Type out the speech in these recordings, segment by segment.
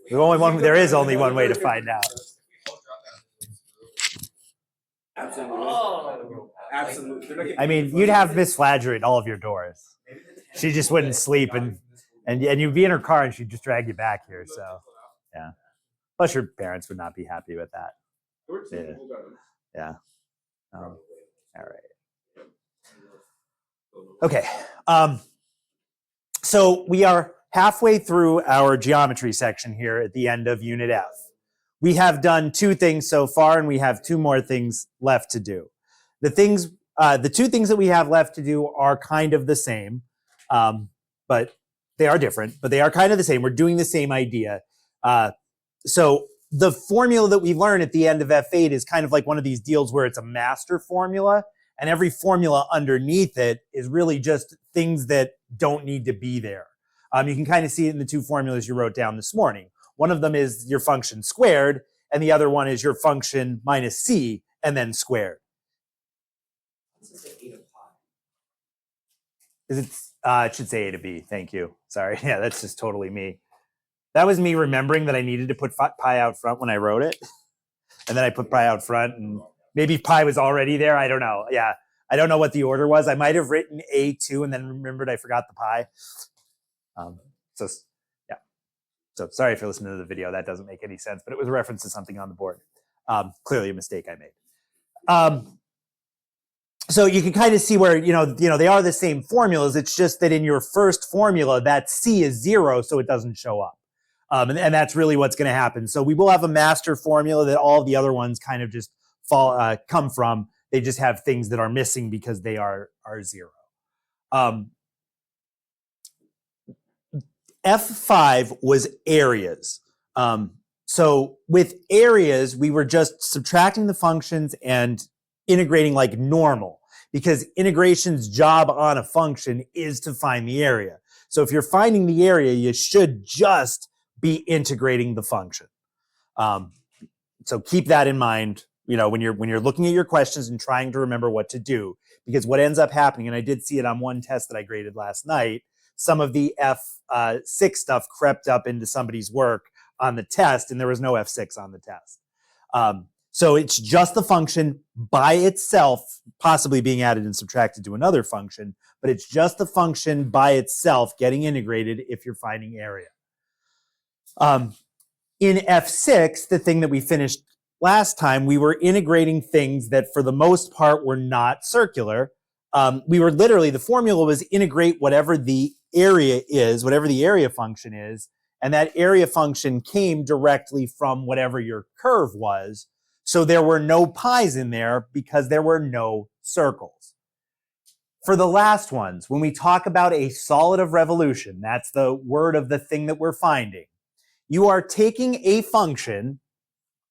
There is only one way to find out. Absolutely. I mean, you'd have Miss Fladger at all of your doors. She just wouldn't sleep, and you'd be in her car, and she'd just drag you back here. So, yeah. Plus, your parents would not be happy with that. Yeah. All right. Okay. So we are halfway through our geometry section here at the end of Unit F. We have done 2 things so far, and we have 2 more things left to do. The 2 things that we have left to do are kind of the same, but they are different, but they are kind of the same. We're doing the same idea. So the formula that we learn at the end of F8 is kind of like one of these deals where it's a master formula, and every formula underneath it is really just things that don't need to be there. You can kind of see it in the 2 formulas you wrote down this morning. One of them is your function squared, and the other one is your function minus c, and then squared. It should say a to b. Thank you. Sorry. Yeah, that's just totally me. That was me remembering that I needed to put pi out front when I wrote it. And then I put pi out front, and maybe pi was already there. I don't know. Yeah. I don't know what the order was. I might have written A2 and then remembered I forgot the pi. So sorry if you're listening to the video. That doesn't make any sense, but it was a reference to something on the board. Clearly a mistake I made. So you can kind of see where, they are the same formulas. It's just that in your first formula, that C is 0, so it doesn't show up. And that's really what's going to happen. So we will have a master formula that all of the other ones kind of just come from. They just have things that are missing because they are 0. F5 was areas. So with areas, we were just subtracting the functions and integrating like normal, because integration's job on a function is to find the area. So if you're finding the area, you should just be integrating the function. So keep that in mind, when you're looking at your questions and trying to remember what to do, because what ends up happening, and I did see it on one test that I graded last night, some of the F6 stuff crept up into somebody's work on the test, and there was no F6 on the test. So it's just the function by itself, possibly being added and subtracted to another function, but it's just the function by itself getting integrated if you're finding area. In F6, the thing that we finished last time, we were integrating things that for the most part were not circular. The formula was integrate whatever the area is, whatever the area function is, and that area function came directly from whatever your curve was. So there were no pi's in there because there were no circles. For the last ones, when we talk about a solid of revolution, that's the word of the thing that we're finding, you are taking a function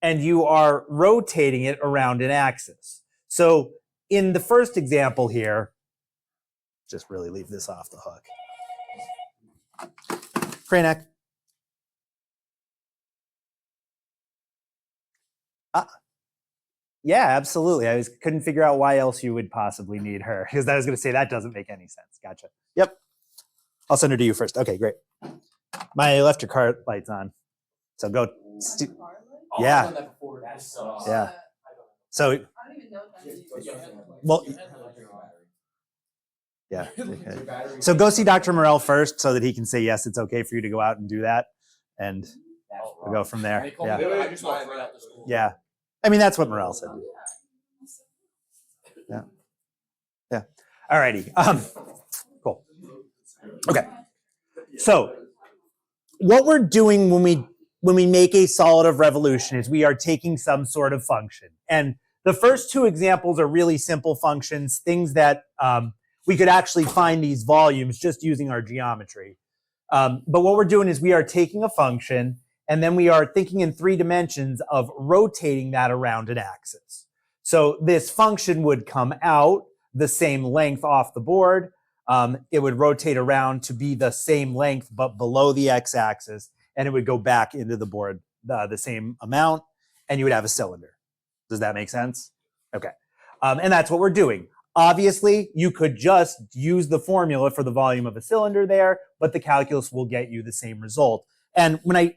and you are rotating it around an axis. So in the first example here, just really leave this off the hook. Kranek. Yeah, absolutely. I couldn't figure out why else you would possibly need her, because I was going to say that doesn't make any sense. Gotcha. Yep. I'll send her to you first. Okay, great. My left your car light's on. So go. Yeah. Yeah. So. Well. Yeah. Okay. So go see Dr. Morell first so that he can say, yes, it's okay for you to go out and do that. And we'll go from there. Yeah. Yeah. I mean, that's what Morell said. Yeah. Yeah. All righty. Cool. Okay. So what we're doing when we make a solid of revolution is we are taking some sort of function. And the first 2 examples are really simple functions, things that we could actually find these volumes just using our geometry. But what we're doing is we are taking a function, and then we are thinking in 3 dimensions of rotating that around an axis. So this function would come out the same length off the board. It would rotate around to be the same length, but below the x-axis, and it would go back into the board the same amount, and you would have a cylinder. Does that make sense? Okay. And that's what we're doing. Obviously, you could just use the formula for the volume of a cylinder there, but the calculus will get you the same result. And when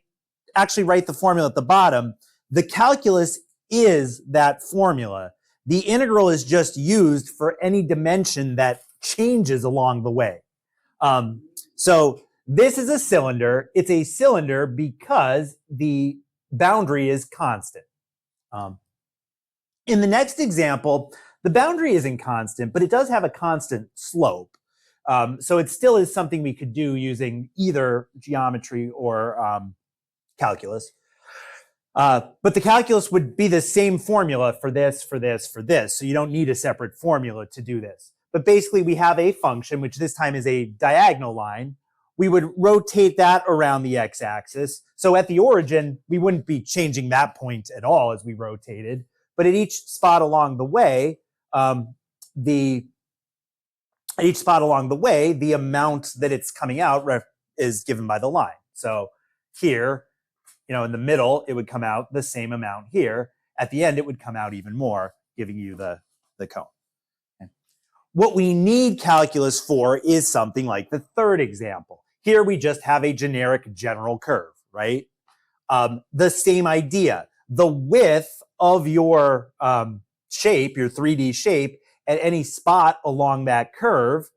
actually write the formula at the bottom, the calculus is that formula. The integral is just used for any dimension that changes along the way. So this is a cylinder. It's a cylinder because the boundary is constant. In the next example, the boundary isn't constant, but it does have a constant slope. So it still is something we could do using either geometry or calculus. But the calculus would be the same formula for this, for this, for this. So you don't need a separate formula to do this. But basically we have a function, which this time is a diagonal line. We would rotate that around the x-axis. So at the origin, we wouldn't be changing that point at all as we rotated. But at each spot along the way, the amount that it's coming out is given by the line. So here, in the middle, it would come out the same amount here. At the end, it would come out even more, giving you the cone. Okay. What we need calculus for is something like the third example. Here we just have a generic general curve, right? The same idea. The width of your shape, your 3D shape, at any spot along that curve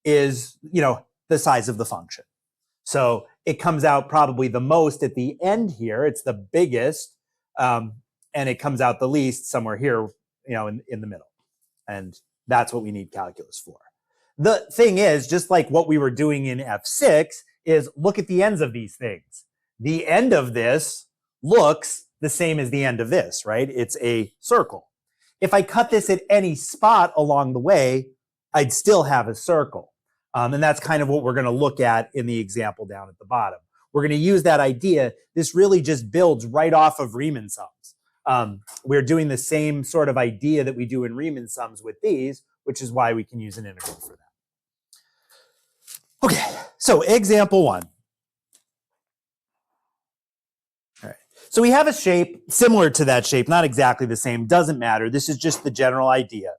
is, the size of the function. So it comes out probably the most at the end here. It's the biggest, and it comes out the least somewhere here, in the middle. And that's what we need calculus for. The thing is, just like what we were doing in F6, is look at the ends of these things. The end of this looks the same as the end of this, right? It's a circle. If I cut this at any spot along the way, I'd still have a circle. And that's kind of what we're going to look at in the example down at the bottom. We're going to use that idea. This really just builds right off of Riemann sums. We're doing the same sort of idea that we do in Riemann sums with these, which is why we can use an integral for that. Okay, so example 1. All right, so we have a shape similar to that shape, not exactly the same, doesn't matter. This is just the general idea.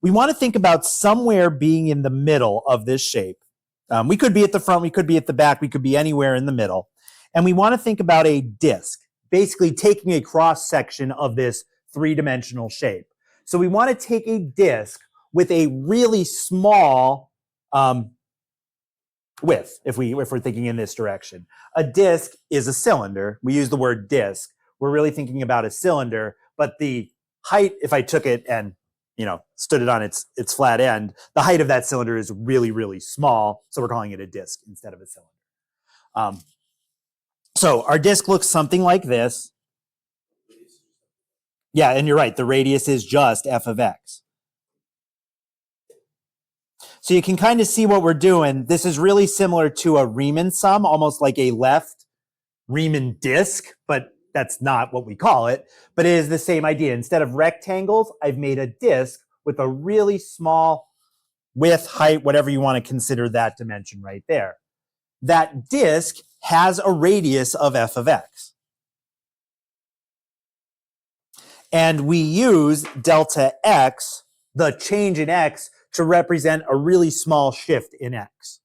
We want to think about somewhere being in the middle of this shape. We could be at the front, we could be at the back, we could be anywhere in the middle. And we want to think about a disk, basically taking a cross section of this three-dimensional shape. So we want to take a disk with a really small width, if we're thinking in this direction. A disk is a cylinder. We use the word disk. We're really thinking about a cylinder, but the height, if I took it and stood it on its flat end, the height of that cylinder is really, really small. So we're calling it a disk instead of a cylinder. So our disk looks something like this. Yeah, and you're right. The radius is just f of x. So you can kind of see what we're doing. This is really similar to a Riemann sum, almost like a left Riemann disk, but that's not what we call it. But it is the same idea. Instead of rectangles, I've made a disk with a really small width, height, whatever you want to consider that dimension right there. That disk has a radius of f of x. And we use delta x, the change in x, to represent a really small shift in x.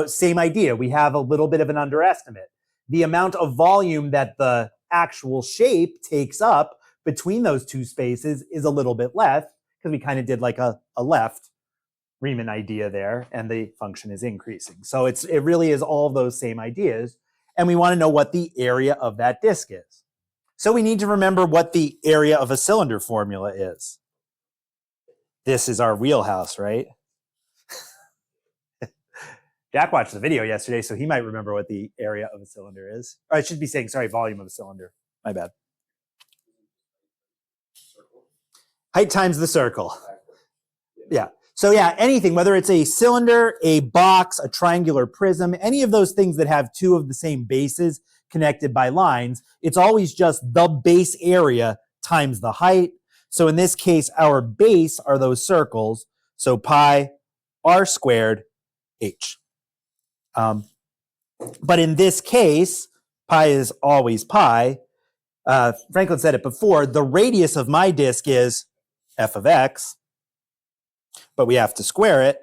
Same idea. We have a little bit of an underestimate. The amount of volume that the actual shape takes up between those two spaces is a little bit less, because we kind of did like a left Riemann idea there, and the function is increasing. So it really is all of those same ideas, and we want to know what the area of that disk is. So we need to remember what the area of a cylinder formula is. This is our wheelhouse, right? Jack watched the video yesterday, so he might remember what the area of a cylinder is. Or I should be saying, sorry, volume of a cylinder. My bad. Height times the circle. Yeah. So yeah, anything, whether it's a cylinder, a box, a triangular prism, any of those things that have two of the same bases connected by lines, it's always just the base area times the height. So in this case, our base are those circles. So pi r squared h. But in this case, pi is always pi. Franklin said it before, the radius of my disk is f of x, but we have to square it.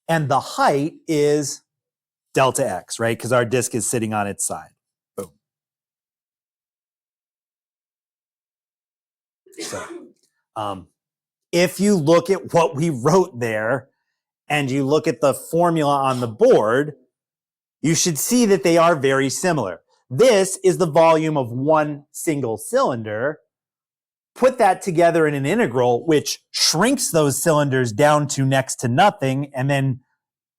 And the height is delta x, right? Because our disk is sitting on its side. Boom. so. If you look at what we wrote there and you look at the formula on the board, you should see that they are very similar. This is the volume of one single cylinder. Put that together in an integral, which shrinks those cylinders down to next to nothing, and then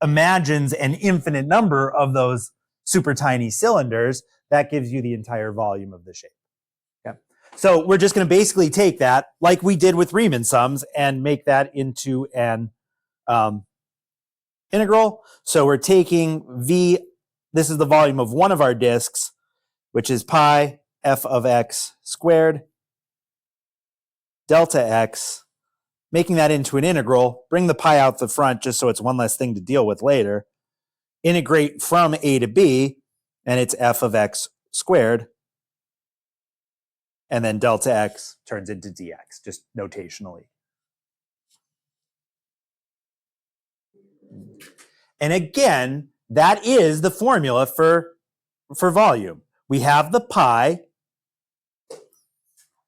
imagines an infinite number of those super tiny cylinders. That gives you the entire volume of the shape. Okay. So we're just going to basically take that, like we did with Riemann sums, and make that into an integral. So we're taking V, this is the volume of one of our disks, which is pi f of x squared delta x, making that into an integral, bring the pi out the front just so it's one less thing to deal with later, integrate from a to b, and it's f of x squared, and then delta x turns into dx, just notationally. And again, that is the formula for volume. We have the pi,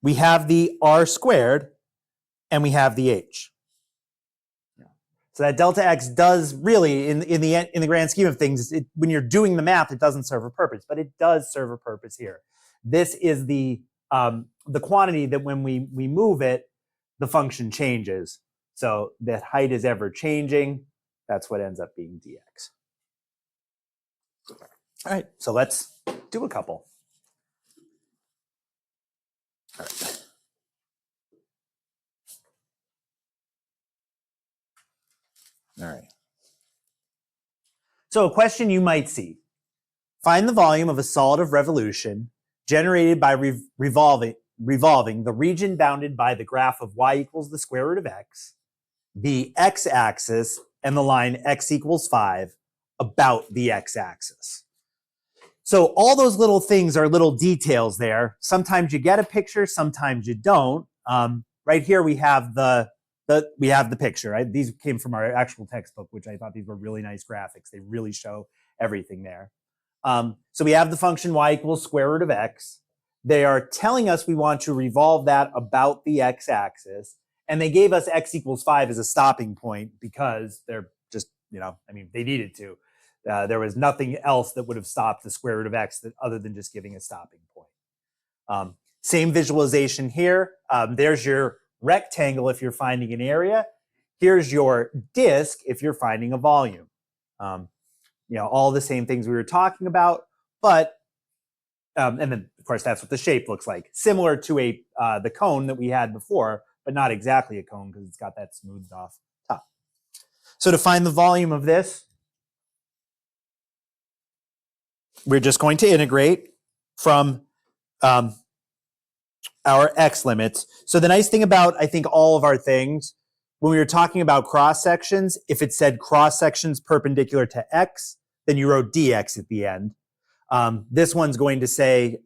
we have the r squared, and we have the h. So that delta x does really, in the grand scheme of things, when you're doing the math, it doesn't serve a purpose, but it does serve a purpose here. This is the quantity that when we move it, the function changes. So that height is ever changing. That's what ends up being dx. All right, so let's do a couple. All right. All right. So a question you might see. Find the volume of a solid of revolution generated by revolving the region bounded by the graph of y equals the square root of x, the x-axis, and the line x equals 5 about the x-axis. So all those little things are little details there. Sometimes you get a picture, sometimes you don't. Right here we have the picture. Right? These came from our actual textbook, which I thought these were really nice graphics. They really show everything there. So we have the function y equals square root of x. They are telling us we want to revolve that about the x-axis, and they gave us x equals 5 as a stopping point because they're just, they needed to. There was nothing else that would have stopped the square root of x other than just giving a stopping point. Same visualization here. There's your rectangle if you're finding an area. Here's your disk if you're finding a volume. All the same things we were talking about, but and then of course that's what the shape looks like, similar to the cone that we had before, but not exactly a cone because it's got that smoothed off top. So to find the volume of this, we're just going to integrate from our x limits. So the nice thing about, I think, all of our things, when we were talking about cross sections, if it said cross sections perpendicular to x, then you wrote dx at the end. This one's going to say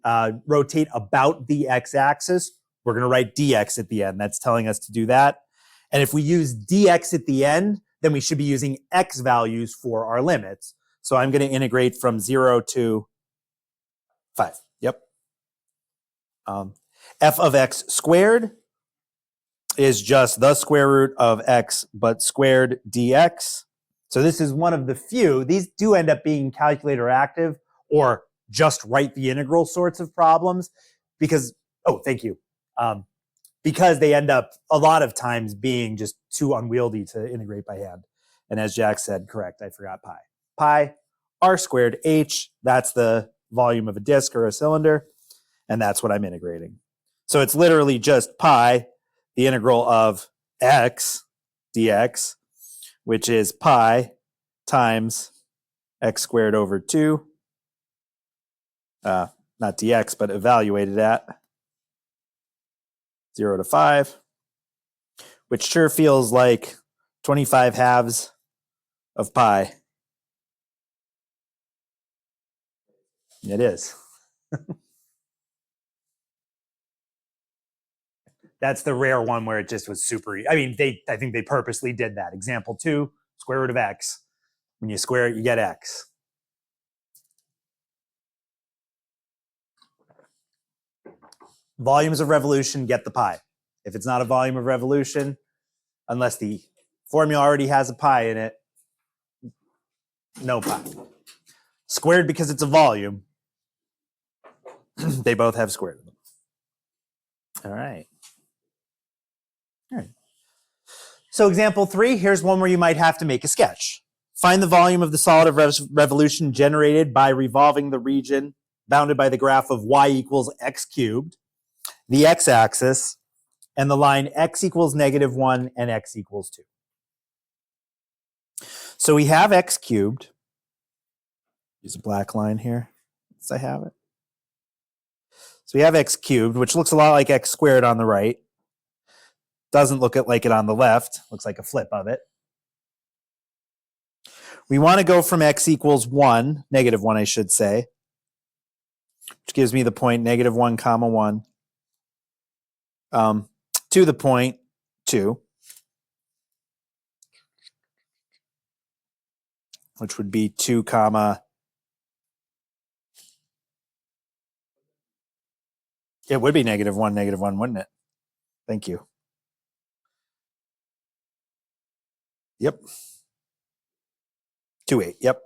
rotate about the x-axis. We're going to write dx at the end. That's telling us to do that. And if we use dx at the end, then we should be using x values for our limits. So I'm going to integrate from 0 to 5. Yep. F of x squared is just the square root of x, but squared dx. So this is one of the few. These do end up being calculator active or just write the integral sorts of problems because, thank you. Because they end up a lot of times being just too unwieldy to integrate by hand. And as Jack said, correct, I forgot pi. Pi, r squared h, that's the volume of a disk or a cylinder, and that's what I'm integrating. So it's literally just pi, the integral of x dx, which is pi times x squared over 2, not dx, but evaluated at 0 to 5, which sure feels like 25 halves of pi. It is. That's the rare one where it just was super. I think they purposely did that. Example 2, square root of x. When you square it, you get x. Volumes of revolution, get the pi. If it's not a volume of revolution, unless the formula already has a pi in it, no pi. Squared because it's a volume. They both have squared in them. All right. All right. So example 3, here's one where you might have to make a sketch. Find the volume of the solid of revolution generated by revolving the region bounded by the graph of y equals x cubed, the x-axis, and the line x equals -1 and x equals 2. So we have x cubed. Use a black line here, as I have it. So we have x cubed, which looks a lot like x squared on the right. Doesn't look like it on the left. Looks like a flip of it. We want to go from x equals 1, -1 I should say, which gives me the point -1 comma 1, to the point 2, which would be 2 comma, it would be -1, wouldn't it? Thank you. Yep. 2, 8, yep.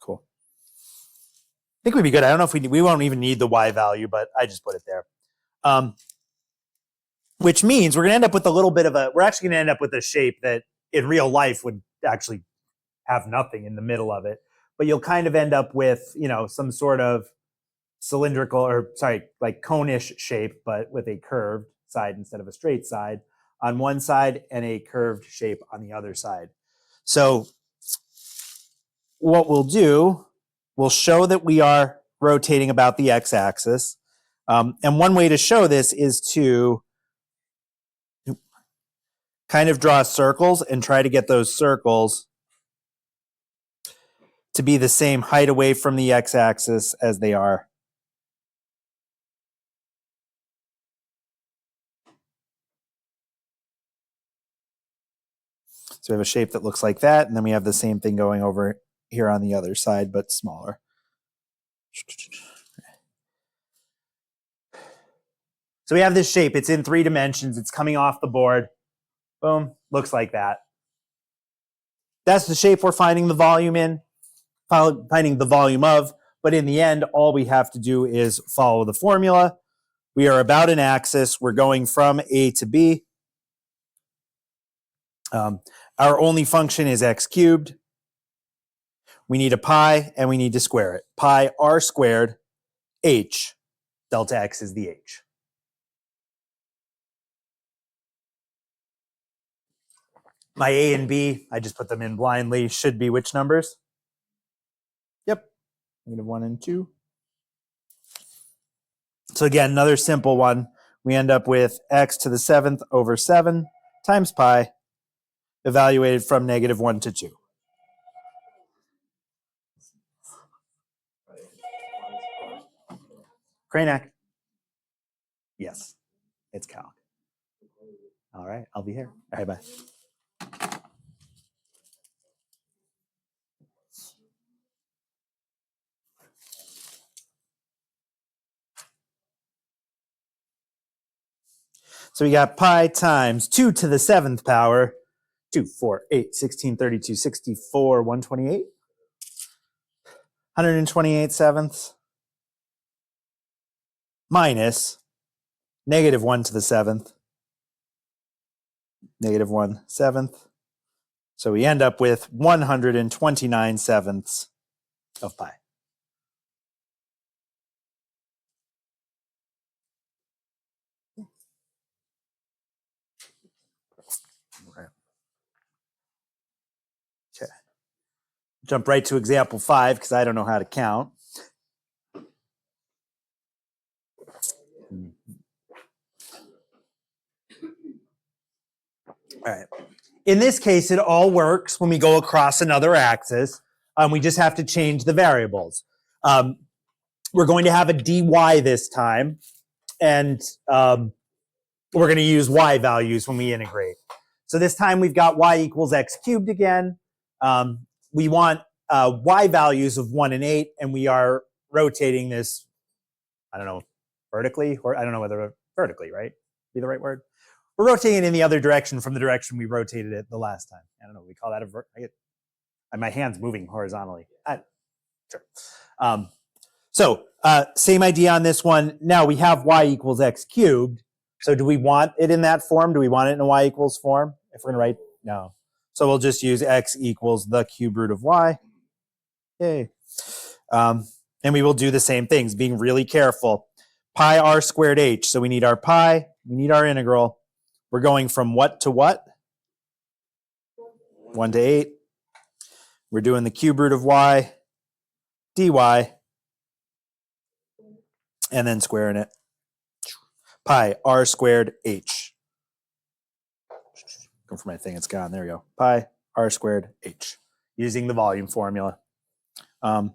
Cool. I think we'd be good. I don't know if we won't even need the y value, but I just put it there. Which means we're going to end up with a little bit of we're actually going to end up with a shape that in real life would actually have nothing in the middle of it. But you'll kind of end up with, some sort of cylindrical like cone-ish shape, but with a curved side instead of a straight side on one side and a curved shape on the other side. So what we'll do, we'll show that we are rotating about the x-axis. And one way to show this is to kind of draw circles and try to get those circles to be the same height away from the x-axis as they are. So we have a shape that looks like that, and then we have the same thing going over here on the other side, but smaller. So we have this shape. It's in 3 dimensions. It's coming off the board. Boom. Looks like that. That's the shape we're finding the volume in, finding the volume of. But in the end, all we have to do is follow the formula. We are about an axis. We're going from A to B. Our only function is x cubed. We need a pi, and we need to square it. Pi r squared h. Delta x is the h. My a and b, I just put them in blindly, should be which numbers? Yep, -1 and 2. So again, another simple one. We end up with x to the 7th over 7 times pi, evaluated from -1 to 2. Cranac. Yes, it's calc. All right, I'll be here. All right, bye. So we got pi times 2 to the 7th power, 2, 4, 8, 16, 32, 64, 128. 128 sevenths minus -1 to the 7th, -1 7th. So we end up with 129 sevenths of pi. Okay. Jump right to example 5 because I don't know how to count. All right. In this case, it all works when we go across another axis. We just have to change the variables. We're going to have a dy this time, and we're going to use y values when we integrate. So this time we've got y equals x cubed again. We want y values of 1 and 8, and we are rotating this, I don't know, vertically, or I don't know whether vertically, right? Be the right word? we're rotating it in the other direction from the direction we rotated it the last time. I don't know. We call that my hand's moving horizontally. Sure. Same idea on this one. Now we have y equals x cubed. So do we want it in that form? Do we want it in a y equals form? If we're going to write, no. So we'll just use x equals the cube root of y. Yay. And we will do the same things, being really careful. Pi r squared h. So we need our pi, we need our integral. We're going from what to what? 1 to 8. We're doing the cube root of y dy, and then squaring it. Pi r squared h. Go for my thing, it's gone. There we go. Pi r squared h, using the volume formula. All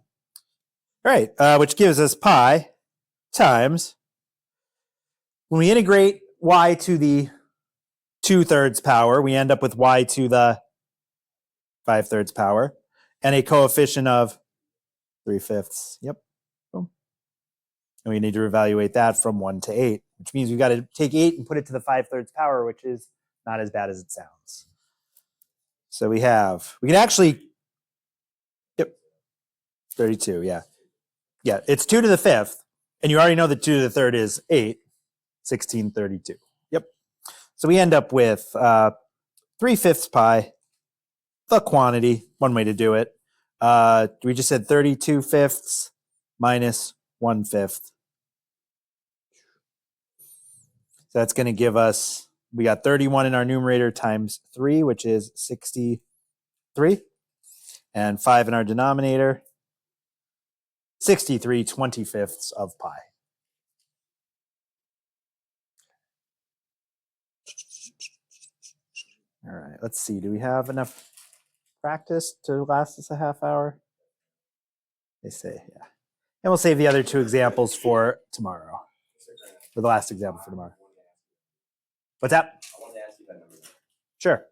right, which gives us pi times, when we integrate y to the 2/3 power, we end up with y to the 5/3 power, and a coefficient of 3/5. Yep. Boom. And we need to evaluate that from 1 to 8, which means we've got to take 8 and put it to the 5/3 power, which is not as bad as it sounds. So we can actually, yep, 32, yeah. Yeah, it's 2 to the 5th, and you already know that 2 to the 3rd is 8, 1632. Yep. So we end up with 3/5 pi, the quantity, one way to do it. We just said 32/5 minus 1/5. So that's going to give us, we got 31 in our numerator times 3, which is 63, and 5 in our denominator, 63 25ths of pi. All right, let's see. Do we have enough practice to last us a half hour? They say, yeah. And we'll save the other 2 examples for tomorrow, for the last example for tomorrow. What's that? Sure.